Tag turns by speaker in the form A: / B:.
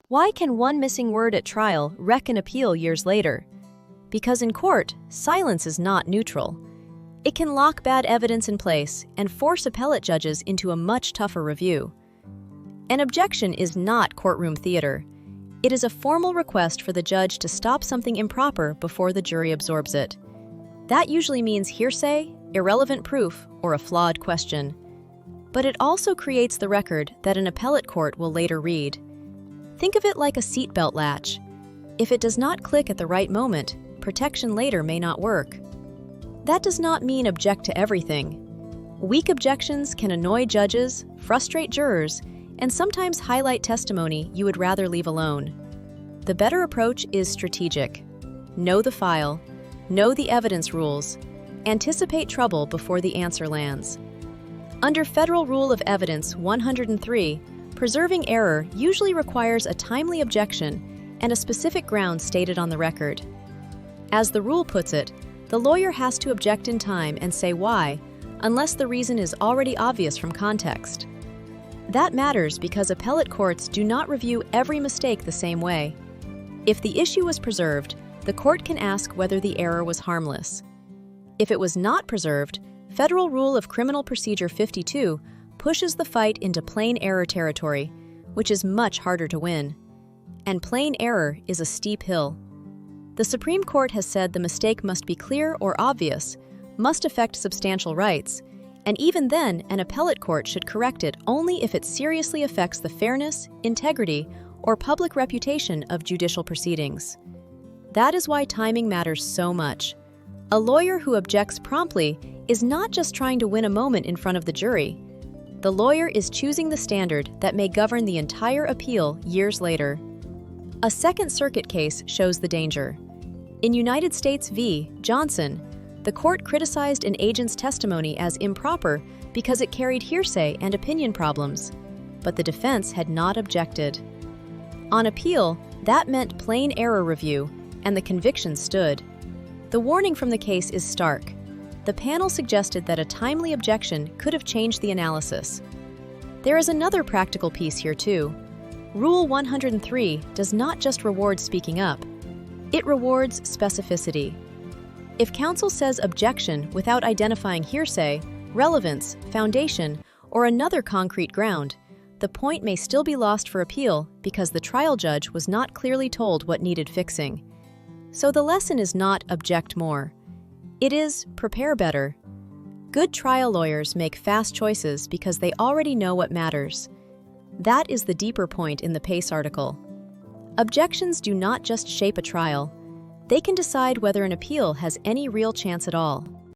A: Why can one missing word at trial wreck an appeal years later? Because in court, silence is not neutral. It can lock bad evidence in place and force appellate judges into a much tougher review. An objection is not courtroom theater. It is a formal request for the judge to stop something improper before the jury absorbs it. That usually means hearsay, irrelevant proof, or a flawed question. But it also creates the record that an appellate court will later read. Think of it like a seatbelt latch. If it does not click at the right moment, protection later may not work. That does not mean object to everything. Weak objections can annoy judges, frustrate jurors, and sometimes highlight testimony you would rather leave alone. The better approach is strategic. Know the file, know the evidence rules, anticipate trouble before the answer lands. Under Federal Rule of Evidence 103, preserving error usually requires a timely objection and a specific ground stated on the record. As the rule puts it, the lawyer has to object in time and say why, unless the reason is already obvious from context. That matters because appellate courts do not review every mistake the same way. If the issue was preserved, the court can ask whether the error was harmless. If it was not preserved, Federal Rule of Criminal Procedure 52 pushes the fight into plain error territory, which is much harder to win. And plain error is a steep hill. The Supreme Court has said the mistake must be clear or obvious, must affect substantial rights, and even then, an appellate court should correct it only if it seriously affects the fairness, integrity, or public reputation of judicial proceedings. That is why timing matters so much. A lawyer who objects promptly is not just trying to win a moment in front of the jury. The lawyer is choosing the standard that may govern the entire appeal years later. A Second Circuit case shows the danger. In United States v. Johnson, the court criticized an agent's testimony as improper because it carried hearsay and opinion problems, but the defense had not objected. On appeal, that meant plain error review, and the conviction stood. The warning from the case is stark. The panel suggested that a timely objection could have changed the analysis. There is another practical piece here too. Rule 103 does not just reward speaking up. It rewards specificity. If counsel says objection without identifying hearsay, relevance, foundation, or another concrete ground, the point may still be lost for appeal because the trial judge was not clearly told what needed fixing. So the lesson is not object more. It is prepare better. Good trial lawyers make fast choices because they already know what matters. That is the deeper point in the Pace article. Objections do not just shape a trial. They can decide whether an appeal has any real chance at all.